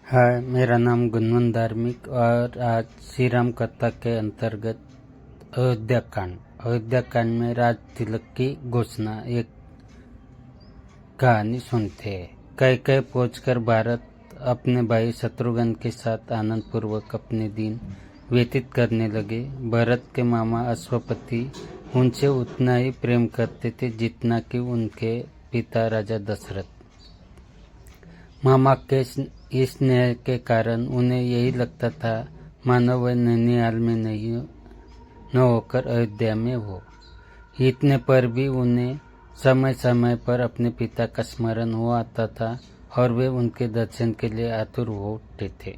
हाय, मेरा नाम गुणवंत धार्मिक और आज श्री राम कथा के अंतर्गत अयोध्या कांड में राज तिलक की घोषणा एक कहानी सुनते हैं। कैकेयी पहुंचकर भारत अपने भाई शत्रुघ्न के साथ आनंद पूर्वक अपने दिन व्यतीत करने लगे। भरत के मामा अश्वपति उनसे उतना ही प्रेम करते थे जितना कि उनके पिता राजा दशरथ। मामा के इस स्नेह के कारण उन्हें यही लगता था मानो वह नैनीताल में नहीं न होकर अयोध्या में हो। इतने पर भी उन्हें समय समय पर अपने पिता का स्मरण हो आता था और वे उनके दर्शन के लिए आतुर हो उठते थे।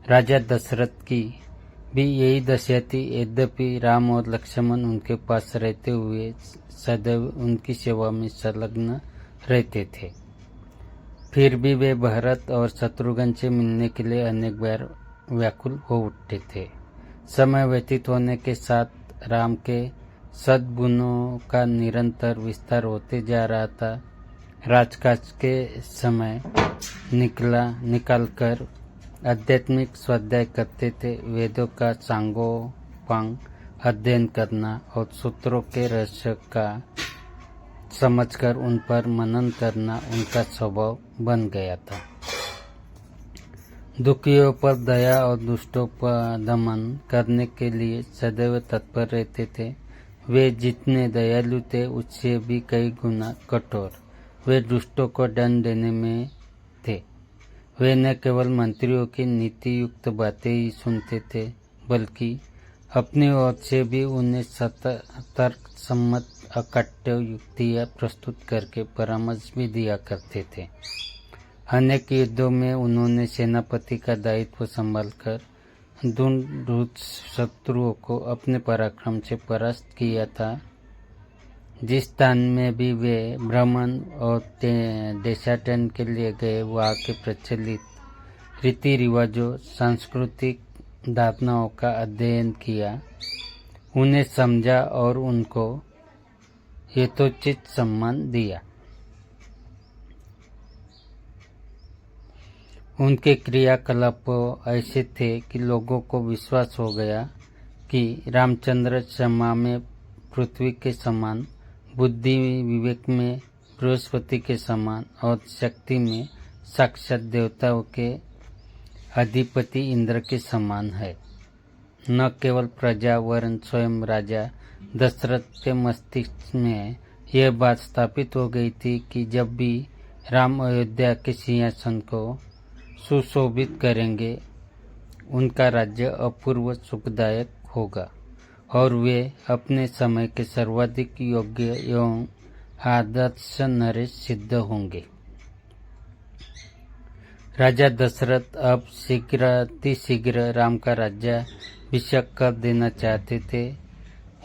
राजा दशरथ की भी यही दशा थी। यद्यपि राम और लक्ष्मण उनके पास रहते हुए सदैव उनकी सेवा में संलग्न रहते थे, फिर भी वे भरत और शत्रुघ्न से मिलने के लिए अनेक बार व्याकुल हो उठते थे। समय व्यतीत होने के साथ राम के सद्गुणों का निरंतर विस्तार होते जा रहा था। राजकाज के समय निकालकर आध्यात्मिक स्वाध्याय करते थे। वेदों का सांगोपांग अध्ययन करना और सूत्रों के रहस्य का समझकर उन पर मनन करना उनका स्वभाव बन गया था। दुखियों पर दया और दुष्टों पर दमन करने के लिए सदैव तत्पर रहते थे। वे जितने दयालु थे उससे भी कई गुना कठोर वे दुष्टों को दंड देने में थे। वे न केवल मंत्रियों की नीति युक्त बातें ही सुनते थे बल्कि अपनी ओर से भी उन्हें तर्क सम्मत अकाट्य युक्तियां प्रस्तुत करके परामर्श भी दिया करते थे। अनेक युद्धों में उन्होंने सेनापति का दायित्व संभालकर दूर शत्रुओं को अपने पराक्रम से परास्त किया था। जिस स्थान में भी वे भ्रमण और देशाटन के लिए गए, वहाँ के प्रचलित रीति रिवाजों, सांस्कृतिक धारणाओं का अध्ययन किया, उन्हें समझा और उनको यथोचित सम्मान दिया। उनके क्रियाकलाप ऐसे थे कि लोगों को विश्वास हो गया कि रामचंद्र क्षमा में पृथ्वी के समान, बुद्धि विवेक में बृहस्पति के समान और शक्ति में साक्षात देवताओं के अधिपति इंद्र के समान है। न केवल प्रजा वरन स्वयं राजा दशरथ के मस्तिष्क में यह बात स्थापित हो गई थी कि जब भी राम अयोध्या के सिंहासन को सुशोभित करेंगे, उनका राज्य अपूर्व सुखदायक होगा और वे अपने समय के सर्वाधिक योग्य एवं आदर्श नरेश सिद्ध होंगे। राजा दशरथ अब शीघ्र राम का राज्याभिषेक कर देना चाहते थे।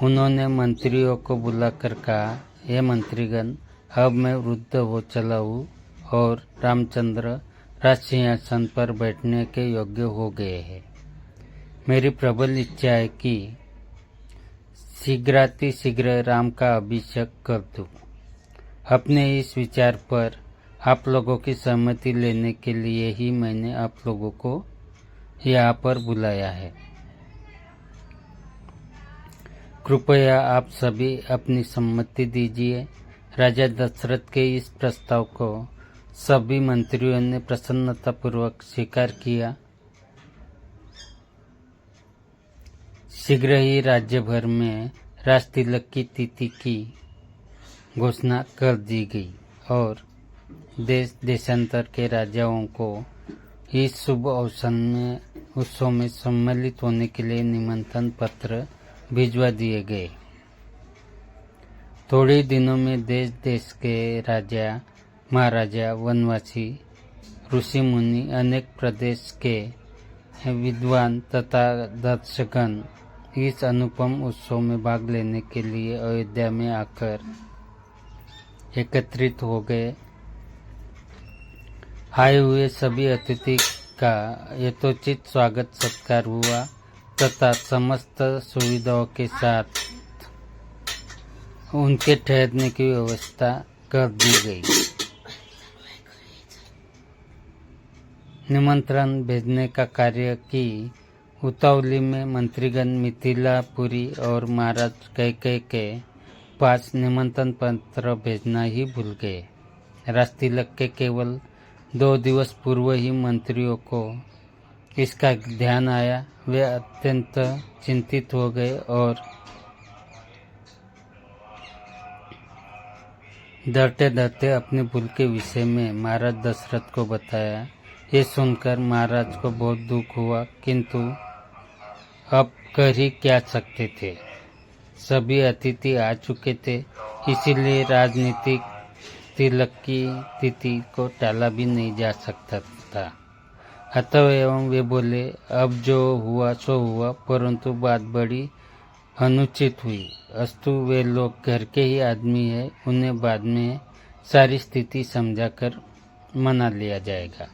उन्होंने मंत्रियों को बुलाकर कहा, हे मंत्रीगण, अब मैं वृद्ध हो चला हूँ और रामचंद्र राज सिंहासन पर बैठने के योग्य हो गए हैं। मेरी प्रबल इच्छा है कि शीघ्र राम का अभिषेक कर दूं। अपने इस विचार पर आप लोगों की सहमति लेने के लिए ही मैंने आप लोगों को यहाँ पर बुलाया है। कृपया आप सभी अपनी सम्मति दीजिए। राजा दशरथ के इस प्रस्ताव को सभी मंत्रियों ने प्रसन्नतापूर्वक स्वीकार किया। शीघ्र ही राज्य भर में राज तिलक की तिथि की घोषणा कर दी गई और देश देशांतर के राजाओं को इस शुभ उत्सव में सम्मिलित होने के लिए निमंत्रण पत्र भिजवा दिए गए। थोड़े दिनों में देश देश के राजा महाराजा, वनवासी, ऋषि मुनि, अनेक प्रदेश के विद्वान तथा दर्शकगण इस अनुपम उत्सव में भाग लेने के लिए अयोध्या में आकर एकत्रित हो गए। आए हुए सभी अतिथि का यथोचित स्वागत सत्कार हुआ तथा समस्त सुविधाओं के साथ उनके ठहरने की व्यवस्था कर दी गई। निमंत्रण भेजने का कार्य की उतावली में मंत्रीगण मिथिलापुरी और महाराज कैकेयी के पास निमंत्रण पत्र भेजना ही भूल गए। राजतिलक के केवल 2 दिवस पूर्व ही मंत्रियों को इसका ध्यान आया। वे अत्यंत चिंतित हो गए और डरते डरते अपनी भूल के विषय में महाराज दशरथ को बताया। ये सुनकर महाराज को बहुत दुख हुआ, किंतु अब कर ही क्या सकते थे। सभी अतिथि आ चुके थे, इसीलिए राजनीतिक तिलक की तिथि को टाला भी नहीं जा सकता था। अतः एवं वे बोले, अब जो हुआ सो हुआ, परंतु बात बड़ी अनुचित हुई। अस्तु, वे लोग घर के ही आदमी है, उन्हें बाद में सारी स्थिति समझाकर मना लिया जाएगा।